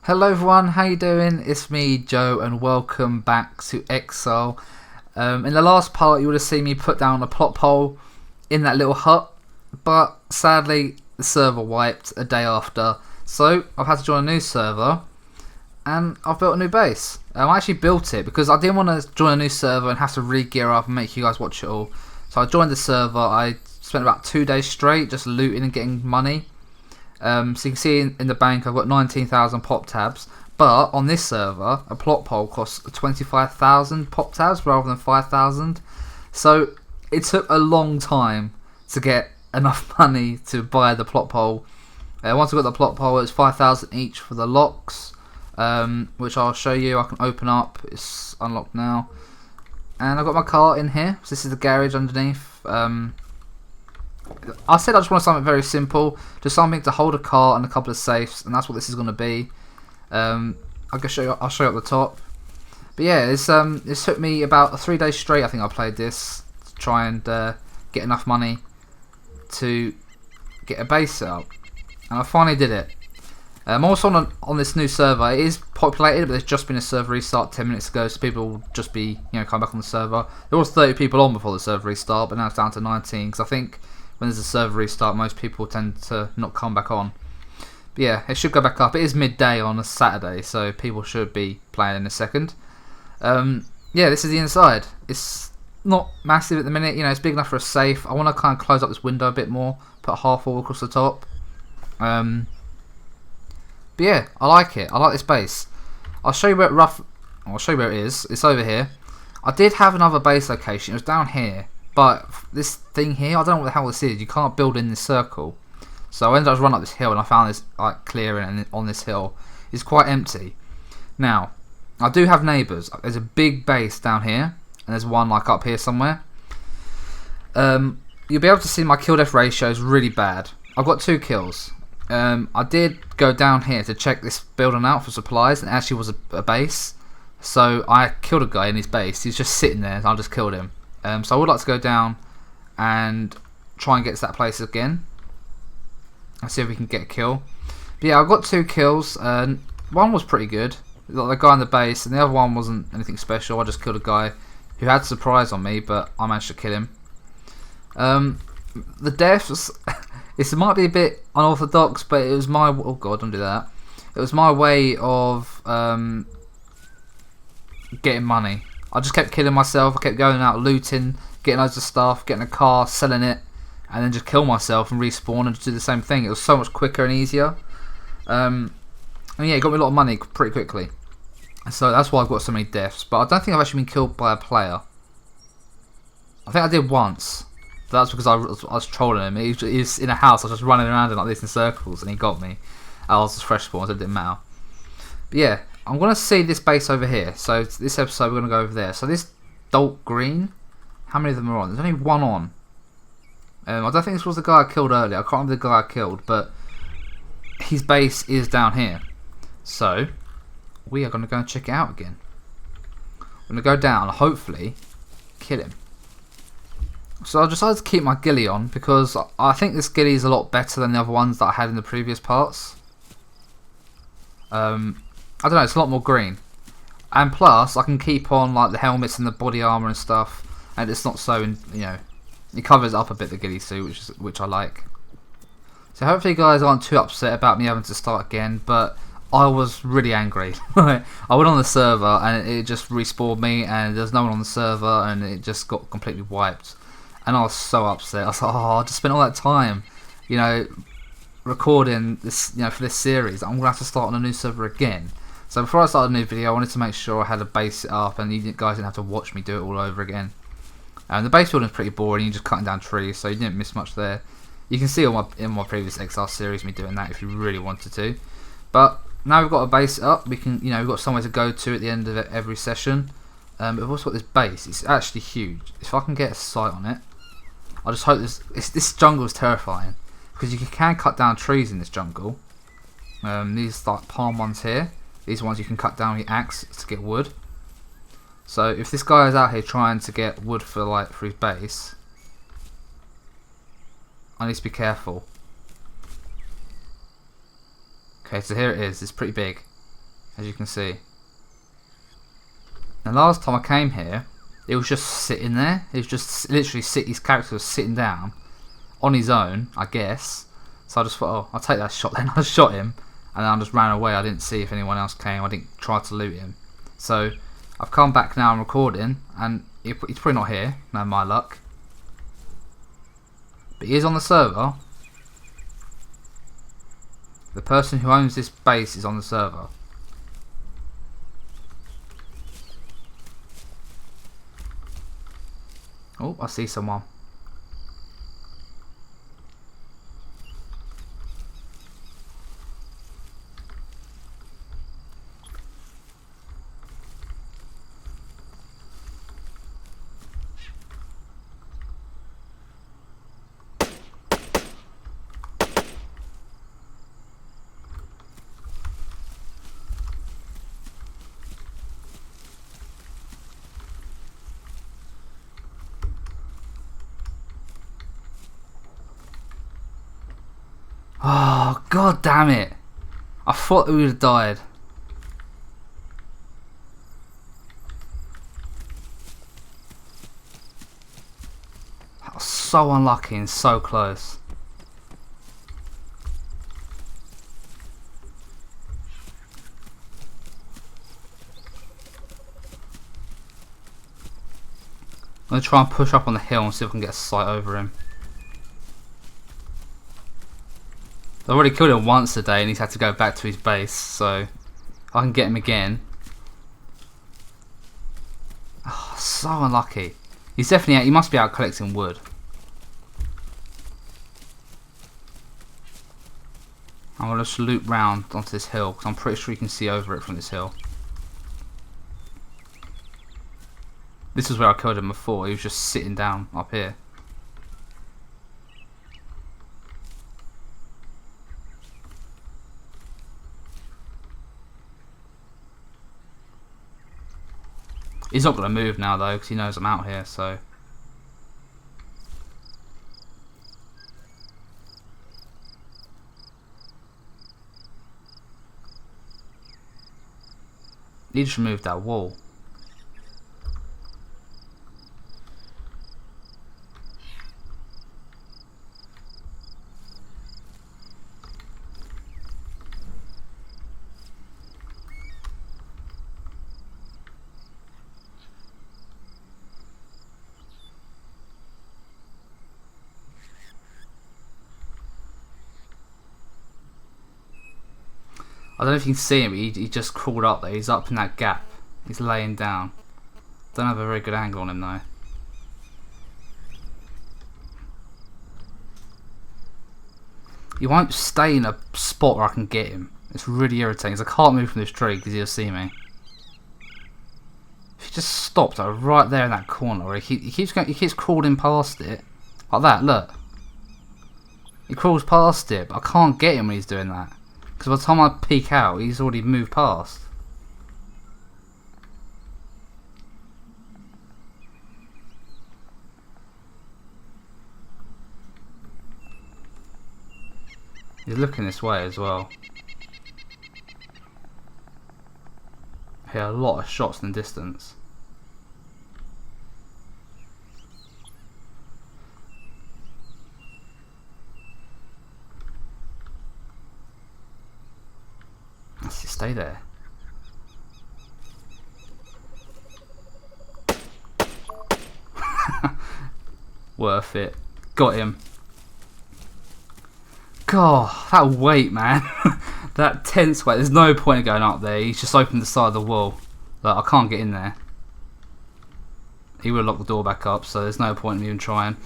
Hello everyone, how you doing? It's me, Joe, and welcome back to Exile. In the last part, you would have seen me put down a plot pole in that little hut, but sadly, the server wiped a day after. So, I've had to join a new server, and I've built a new base. I actually built it because I didn't want to join a new server and have to re-gear up and make you guys watch it all. So I joined the server, I spent about 2 days straight just looting and getting money. So you can see in the bank I've got 19,000 pop tabs, but on this server a plot pole costs 25,000 pop tabs rather than 5,000. So it took a long time to get enough money to buy the plot pole. Once I got the plot pole, it's 5,000 each for the locks, which I'll show you. I can open up. It's unlocked now, and I've got my car in here. So this is the garage underneath. I said I just wanted something very simple, just something to hold a car and a couple of safes, and that's what this is going to be. I'll show you at the top. But yeah, this took me about 3 days straight. I think I played this to try and get enough money to get a base set up, and I finally did it. I'm also on this new server. It is populated, but there's just been a server restart 10 minutes ago, so people will just be come back on the server. There was 30 people on before the server restart, but now it's down to 19 because I think when there's a server restart, most people tend to not come back on. But yeah, it should go back up. It is midday on a Saturday, so people should be playing in a second. Yeah, this is the inside. It's not massive at the minute. It's big enough for a safe. I want to kind of close up this window a bit more, put half wall across the top. But yeah, I like it. I like this base. I'll show you where it is. It's over here. I did have another base location. It was down here. But this thing here, I don't know what the hell this is. You can't build in this circle. So I ended up running up this hill and I found this clearing, and on this hill it's quite empty. Now, I do have neighbours. There's a big base down here, and there's one up here somewhere. You'll be able to see my kill death ratio is really bad. I've got 2 kills. I did go down here to check this building out for supplies, and it actually was a base. So I killed a guy in his base. He's just sitting there, and I just killed him. So I would like to go down and try and get to that place again and see if we can get a kill. But yeah, I got 2 kills. One was pretty good, the guy in the base, and the other one wasn't anything special. I just killed a guy who had surprise on me, but I managed to kill him. The deaths, it might be a bit unorthodox, but it was my... Oh god, don't do that. It was my way of getting money. I just kept killing myself. I kept going out looting, getting loads of stuff, getting a car, selling it, and then just kill myself and respawn and just do the same thing. It was so much quicker and easier. And yeah, it got me a lot of money pretty quickly. So that's why I've got so many deaths. But I don't think I've actually been killed by a player. I think I did once. But that's because I was trolling him. He was in a house. I was just running around like this in circles, and he got me. I was just fresh spawn, so it didn't matter. But yeah, I'm going to see this base over here. So this episode we're going to go over there. So this dark green, how many of them are on? There's only one on. I don't think this was the guy I killed earlier. I can't remember the guy I killed, but his base is down here. So we are going to go and check it out again. I'm going to go down and hopefully kill him. So I decided to keep my ghillie on because I think this ghillie is a lot better than the other ones that I had in the previous parts. I don't know, it's a lot more green. And plus, I can keep on the helmets and the body armor and stuff, and it's not so, it covers up a bit the ghillie suit, which I like. So hopefully you guys aren't too upset about me having to start again, but I was really angry. I went on the server and it just respawned me, and there's no one on the server, and it just got completely wiped. And I was so upset. I was like, oh, I just spent all that time, recording this, for this series. I'm gonna have to start on a new server again. So before I started a new video, I wanted to make sure I had a base set up, and you guys didn't have to watch me do it all over again. The base building is pretty boring. You're just cutting down trees, so you didn't miss much there. You can see in my previous Exile series me doing that if you really wanted to. But now we've got a base set up. We can, we've got somewhere to go to at the end of every session. But we've also got this base. It's actually huge. If I can get a sight on it, I just hope this jungle is terrifying because you can cut down trees in this jungle. These palm ones here. These ones you can cut down with your axe to get wood. So if this guy is out here trying to get wood for his base, I need to be careful. Okay, so here it is. It's pretty big. as you can see. The last time I came here, it was just sitting there. It was just literally his character was sitting down on his own, I guess. So I just thought, oh, I'll take that shot then. I shot him, and then I just ran away. I didn't see if anyone else came. I didn't try to loot him. So I've come back now and recording, and he's probably not here, no my luck. But he is on the server. The person who owns this base is on the server. Oh, I see someone. Oh, god damn it. I thought we would have died. That was so unlucky and so close. I'm going to try and push up on the hill and see if I can get a sight over him. I already killed him once today and he's had to go back to his base, so I can get him again. Oh, so unlucky. He's definitely out, he must be out collecting wood. I'm going to just loop round onto this hill because I'm pretty sure you can see over it from this hill. This is where I killed him before, he was just sitting down up here. He's not going to move now though because he knows I'm out here, so... He just removed that wall. I don't know if you can see him, he just crawled up there, he's up in that gap, he's laying down. Don't have a very good angle on him though. He won't stay in a spot where I can get him. It's really irritating because I can't move from this tree because he'll see me. If he just stopped like, right there in that corner, where he keeps crawling past it, like that. Look, he crawls past it, but I can't get him when he's doing that. Because by the time I peek out, he's already moved past. He's looking this way as well. I hear a lot of shots in the distance. Let's just stay there. Worth it. Got him. God, that weight, man. That tense weight. There's no point in going up there. He's just opened the side of the wall. Like, I can't get in there. He would have locked the door back up, so there's no point in even trying.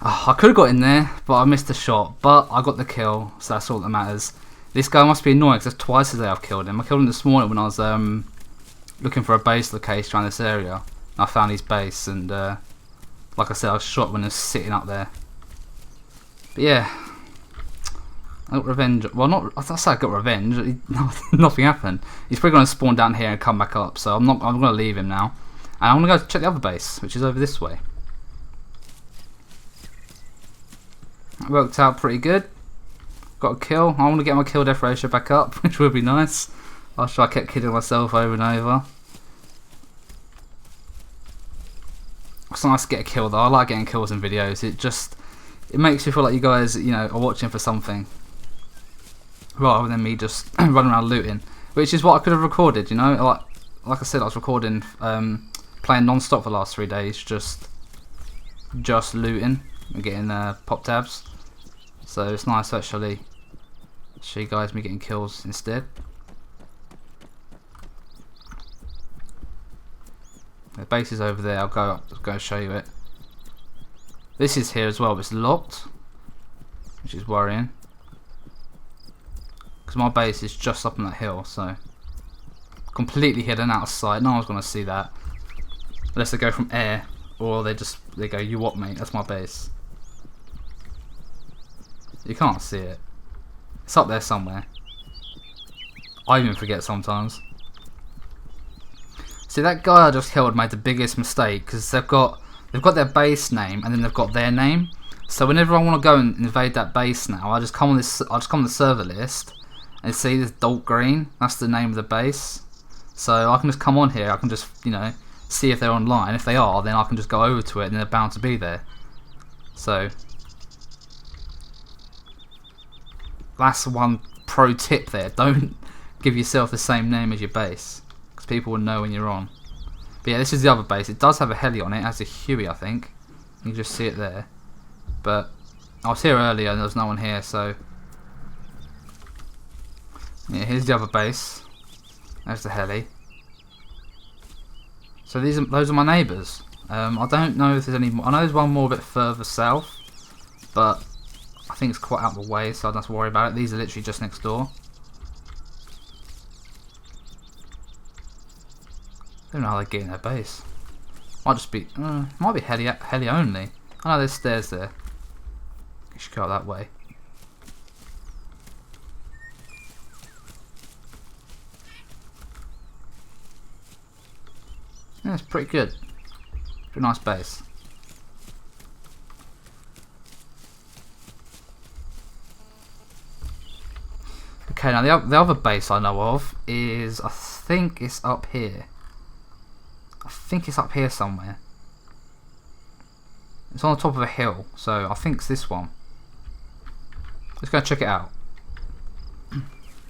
Oh, I could have got in there, but I missed the shot. But I got the kill, so that's all that matters. This guy must be annoying because that's twice today I've killed him. I killed him this morning when I was looking for a base location around this area. I found his base and like I said, I was shot when he was sitting up there. But yeah, I got revenge. Well, not I say I got revenge. Nothing happened. He's probably going to spawn down here and come back up. So I'm going to leave him now, and I'm going to go check the other base, which is over this way. That worked out pretty good. Got a kill. I want to get my kill death ratio back up, which would be nice. I sure I kept kidding myself over and over. It's nice to get a kill though. I like getting kills in videos. It makes me feel like you guys, you know, are watching for something, rather than me just running around looting, which is what I could have recorded. You know, like I said, I was recording, playing non-stop for the last 3 days, just looting and getting pop tabs. So it's nice to actually show you guys me getting kills instead. The base is over there. I'll go and show you it. This is here as well, but it's locked, which is worrying, because my base is just up on that hill, so completely hidden out of sight. No one's gonna see that unless they go from air, or they go, "You what, mate? That's my base." You can't see it. It's up there somewhere. I even forget sometimes. See, that guy I just killed made the biggest mistake, because they've got their base name and then they've got their name. So whenever I want to go and invade that base now, I just come on the server list and see this dark green. That's the name of the base. So I can just come on here. I can just, you know, see if they're online. If they are, then I can just go over to it and they're bound to be there. So that's one pro tip there. Don't give yourself the same name as your base, because people will know when you're on. But yeah, this is the other base. It does have a heli on it. It has a Huey, I think. You can just see it there. But I was here earlier and there was no one here, so yeah, here's the other base. There's the heli. So those are my neighbours. I don't know if there's any more. I know there's one more a bit further south, but I think it's quite out of the way, so I don't have to worry about it. These are literally just next door. I don't know how they get in their base. Might just be, might be heli only. I know there's stairs there. You should go that way. Yeah, it's pretty good. Pretty nice base. Okay, now the other base I know of is, I think it's up here. I think it's up here somewhere. It's on the top of a hill, so I think it's this one. Let's go check it out.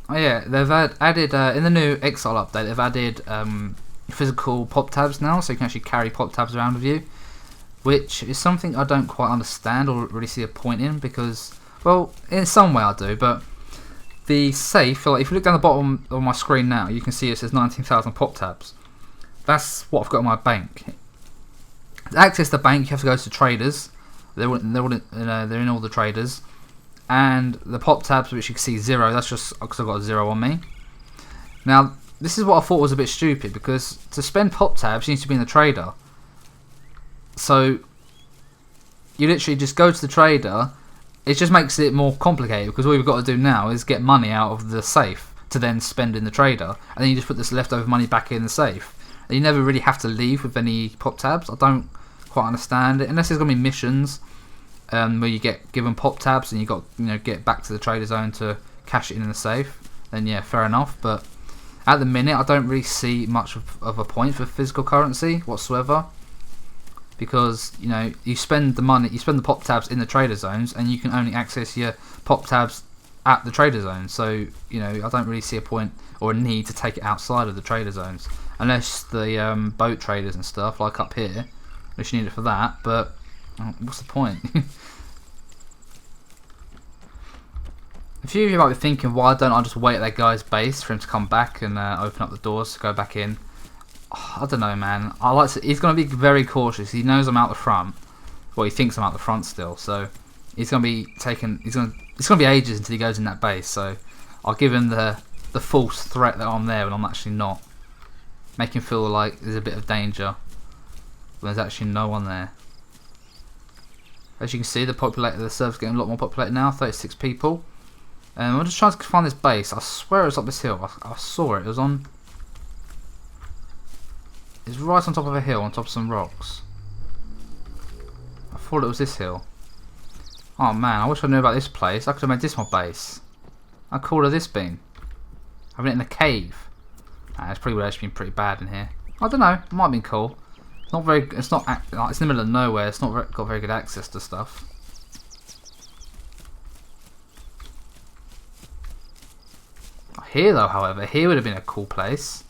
Oh yeah, they've added in the new Exile update. They've added physical pop tabs now, so you can actually carry pop tabs around with you, which is something I don't quite understand or really see a point in, because, well, in some way I do, but the safe, like if you look down the bottom of my screen now, you can see it says 19,000 pop tabs. That's what I've got in my bank. To access the bank, you have to go to traders. They're in all the traders, and the pop tabs, which you can see 0. That's just because I've got a 0 on me. Now, this is what I thought was a bit stupid, because to spend pop tabs, you need to be in the trader. So you literally just go to the trader. It just makes it more complicated, because all you've got to do now is get money out of the safe to then spend in the trader, and then you just put this leftover money back in the safe. And you never really have to leave with any pop tabs. I don't quite understand it, unless there's gonna be missions where you get given pop tabs and you got, you know, get back to the trader zone to cash it in the safe. Then yeah, fair enough. But at the minute, I don't really see much of a point for physical currency whatsoever, because, you know, you spend the money, you spend the pop tabs in the trader zones, and you can only access your pop tabs at the trader zone. So, you know, I don't really see a point or a need to take it outside of the trader zones, unless the boat traders and stuff, like up here, which you need it for that. But what's the point? A few of you might be thinking, why don't I just wait at that guy's base for him to come back and open up the doors to go back in? Oh, I don't know, man. He's going to be very cautious. He knows I'm out the front. Well, he thinks I'm out the front still, so he's going to be taking. It's going to be ages until he goes in that base. So I'll give him the false threat that I'm there when I'm actually not. Make him feel like there's a bit of danger when there's actually no one there. As you can see, the server's getting a lot more populated now. 36 people. I'm just trying to find this base. I swear it was up this hill. I saw it. It was on. It's right on top of a hill, on top of some rocks. I thought it was this hill. Oh man, I wish I knew about this place. I could have made this my base. How cool would this been? Having it in a cave. It's probably actually been pretty bad in here. I don't know. It might have been cool. Not very. It's not. It's in the middle of nowhere. It's not got very good access to stuff. Here though, however, here would have been a cool place.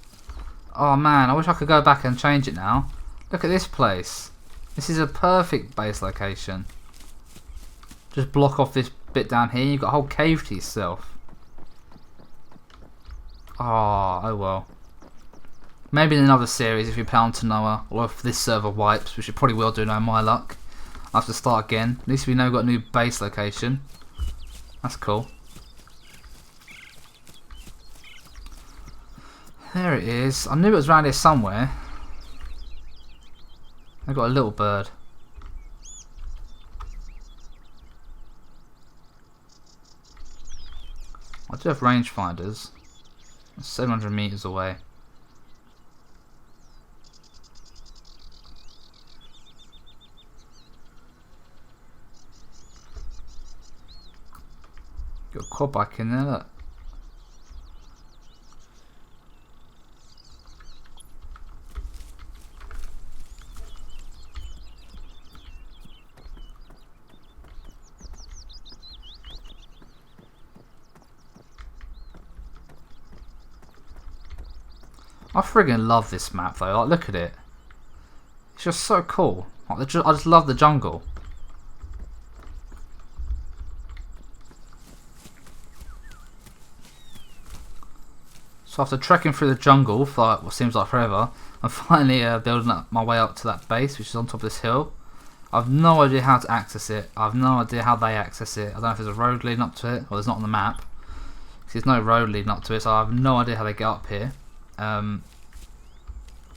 Oh man, I wish I could go back and change it now. Look at this place. This is a perfect base location. Just block off this bit down here. You've got a whole cave to yourself. Oh well. Maybe in another series if you play on Tanoa, or if this server wipes, which it probably will do, no my luck. I'll have to start again. At least we know we've got a new base location. That's cool. There it is. I knew it was around here somewhere. I got a little bird. I do have rangefinders. 700 meters away. Got a quad bike in there, look. I friggin' love this map though, like look at it. It's just so cool. Like, I just love the jungle. So after trekking through the jungle for like, what seems like forever, I'm finally building up my way up to that base which is on top of this hill. I've no idea how to access it. I've no idea how they access it. I don't know if there's a road leading up to it, or there's not on the map. There's no road leading up to it, so I have no idea how they get up here.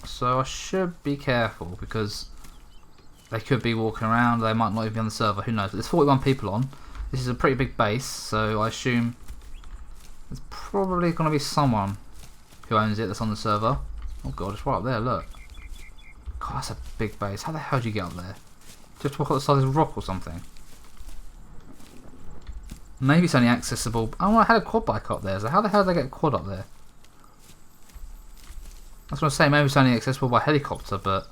So I should be careful because they could be walking around, they might not even be on the server, who knows. But there's 41 people on. This is a pretty big base, so I assume there's probably going to be someone who owns it that's on the server. Oh god, it's right up there, look. God, that's a big base. How the hell do you get up there? Just walk up the side of this rock or something. Maybe it's only accessible. Oh, I had a quad bike up there, so how the hell did they get a quad up there? I was going to say, maybe it's only accessible by helicopter, but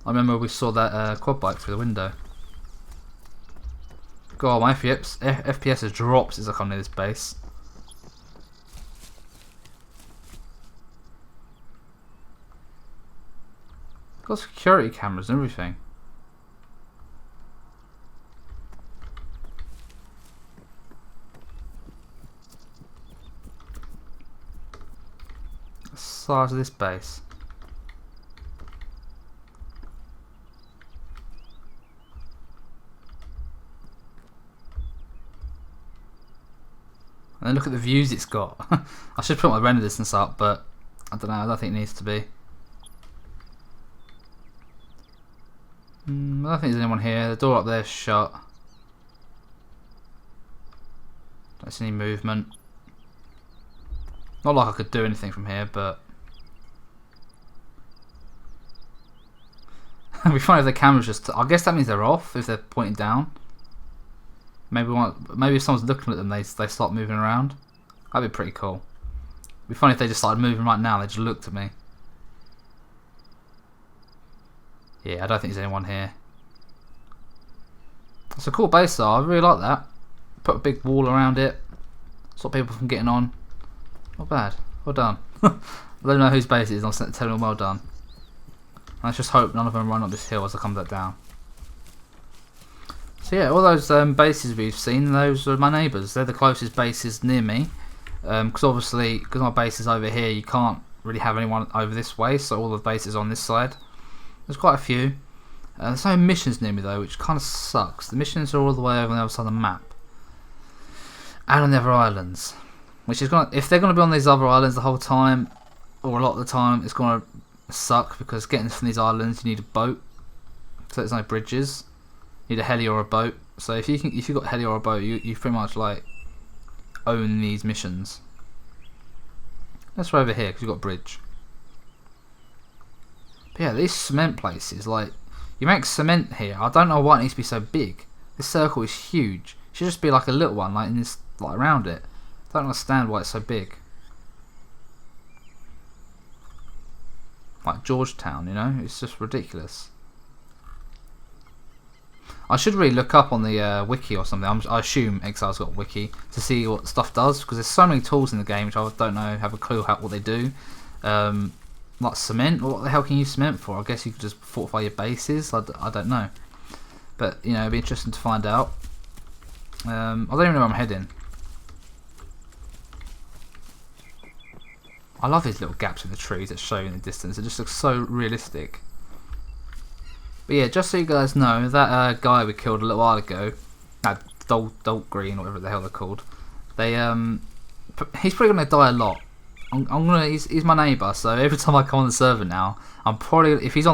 I remember we saw that quad bike through the window. God, my FPS has dropped since I come near this base. Got security cameras and everything. The size of this base. And then look at the views it's got. I should put my render distance up, but I don't know, I don't think it needs to be. I don't think there's anyone here. The door up there is shut. Don't see any movement. Not like I could do anything from here, but it'd be funny if the camera's just. I guess that means they're off if they're pointing down. Maybe if someone's looking at them, they start moving around. That'd be pretty cool. It'd be funny if they just started moving right now. They just looked at me. Yeah, I don't think there's anyone here. It's a cool base though. I really like that. Put a big wall around it. Stop people from getting on. Not bad. Well done. I don't know whose base it is. I'm telling them well done. And let's just hope none of them run up this hill as I come back down. So yeah, all those bases we've seen, those are my neighbours. They're the closest bases near me. Because obviously, because my base is over here, you can't really have anyone over this way. So all the bases on this side. There's quite a few. There's no missions near me though, which kind of sucks. The missions are all the way over on the other side of the map. And on the other islands. Which is gonna, if they're going to be on these other islands the whole time, or a lot of the time, it's going to suck because getting from these islands you need a boat. So there's no bridges. You need a heli or a boat. So if you've got a heli or a boat, you pretty much like own these missions. Let's try over here because you've got a bridge. But yeah, these cement places, like you make cement here. I don't know why it needs to be so big. This circle is huge. It should just be like a little one, like in this, like around it. I don't understand why it's so big. like Georgetown, you know? It's just ridiculous. I should really look up on the wiki or something. I assume Exile's got a wiki to see what stuff does, because there's so many tools in the game which I don't know, have a clue what they do. Like cement, what the hell can you use cement for? I guess you could just fortify your bases. I don't know, but you know, it'd be interesting to find out. I don't even know where I'm heading. I love these little gaps in the trees that show in the distance. It just looks so realistic. But yeah, just so you guys know, that guy we killed a little while ago, that Dalt Green, whatever the hell they're called, he's probably gonna die a lot. He's my neighbour, so every time I come on the server now, I'm probably, if he's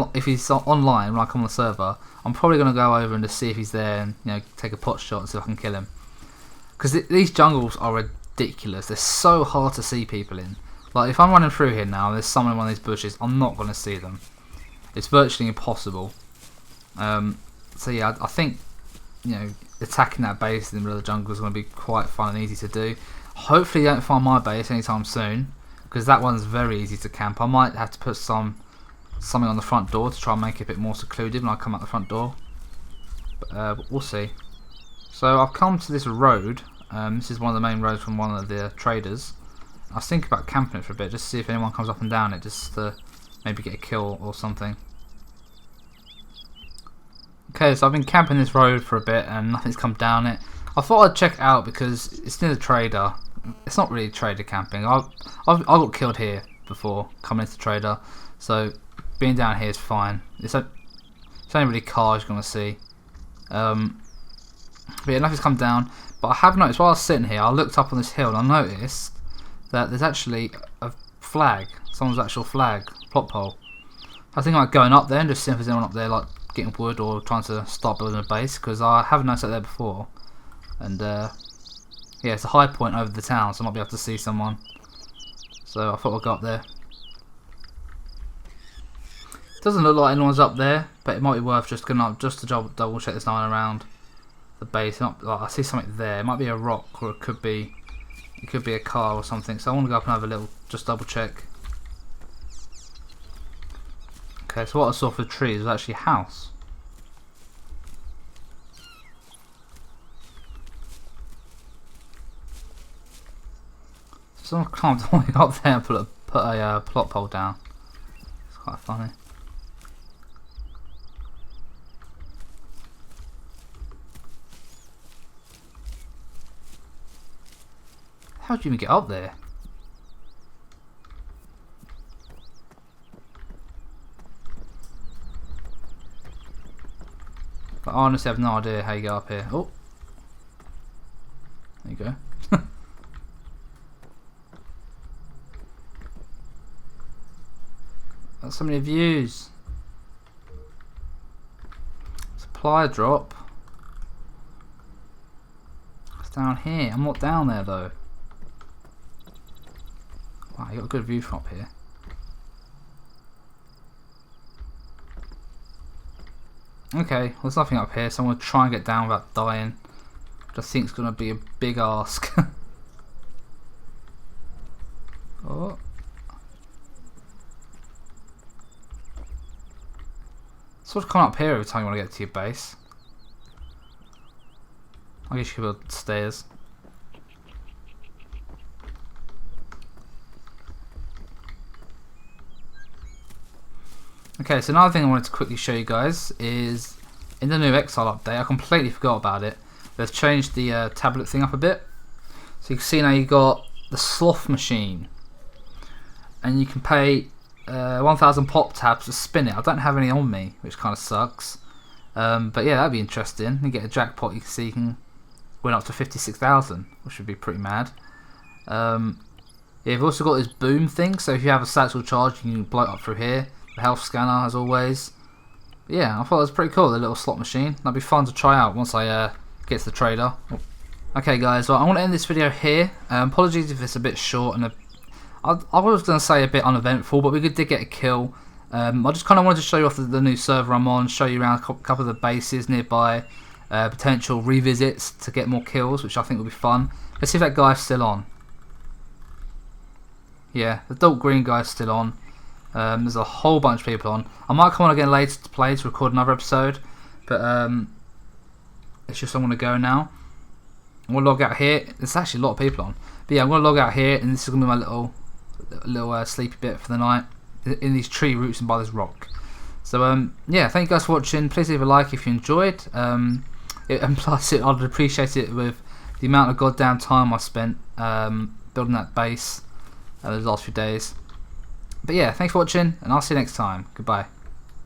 online when I come on the server, I'm probably gonna go over and just see if he's there and, you know, take a pot shot and see if I can kill him. Because these jungles are ridiculous. They're so hard to see people in. Like, if I'm running through here now and there's someone in one of these bushes, I'm not gonna see them. It's virtually impossible. So yeah, I think, you know, attacking that base in the middle of the jungle is going to be quite fun and easy to do. Hopefully you don't find my base anytime soon, because that one's very easy to camp. I might have to put something on the front door to try and make it a bit more secluded when I come out the front door. But we'll see. So I've come to this road. This is one of the main roads from one of the traders. I was thinking about camping it for a bit, just to see if anyone comes up and down it, just to maybe get a kill or something. Okay, so I've been camping this road for a bit and nothing's come down it. I thought I'd check it out because it's near the trader. It's not really trader camping. I got killed here before coming into trader, so being down here is fine. It's only really cars you're gonna see. But yeah, nothing's come down. But I have noticed while I was sitting here, I looked up on this hill and I noticed that there's actually a flag, someone's actual flag, plot pole. I think I'm going up there and just seeing if there's anyone up there, like getting wood or trying to start building a base, because I haven't noticed it there before. And yeah, it's a high point over the town, so I might be able to see someone. So I thought I'd go up there. It doesn't look like anyone's up there, but it might be worth just going up just to double check there's no one around the base. Not like I see something there. It might be a rock, or it could be a car or something. So I want to go up and have a little, just double check. Okay, so what I saw for the trees was actually a house. Someone climbed all the way up there and put a plot pole down. It's quite funny. How do you even get up there? I honestly have no idea how you get up here. Oh, there you go. That's so many views. Supply drop. It's down here. I'm not down there though. Wow, you got a good view from up here. Okay, well, there's nothing up here, so I'm going to try and get down without dying, which I think is going to be a big ask. Oh. Sort of come up here every time you want to get to your base. I guess you could build stairs. Okay, so another thing I wanted to quickly show you guys is in the new Exile update, I completely forgot about it. They've changed the tablet thing up a bit. So you can see now you got the sloth machine. And you can pay 1,000 pop tabs to spin it. I don't have any on me, which kind of sucks. But yeah, that'd be interesting. You get a jackpot, you can see you can win up to 56,000, which would be pretty mad. Yeah, you've also got this boom thing, so if you have a satchel charge, you can blow it up through here. The health scanner, as always. But yeah, I thought it was pretty cool, the little slot machine. That'd be fun to try out once I get to the trader. Okay guys, well, I want to end this video here. Apologies if it's a bit short and I was going to say a bit uneventful, but we did get a kill. I just kind of wanted to show you off the new server I'm on, show you around a couple of the bases nearby, potential revisits to get more kills, which I think will be fun. Let's see if that guy's still on. Yeah, the Dalt Green guy's still on. There's a whole bunch of people on. I might come on again later to record another episode, but it's just I'm going to go now. I'm going to log out here. There's actually a lot of people on. But yeah, I'm going to log out here, and this is going to be my little sleepy bit for the night in these tree roots and by this rock. So yeah, thank you guys for watching. Please leave a like if you enjoyed. And plus, I'd appreciate it with the amount of goddamn time I spent building that base those last few days. But yeah, thanks for watching, and I'll see you next time. Goodbye.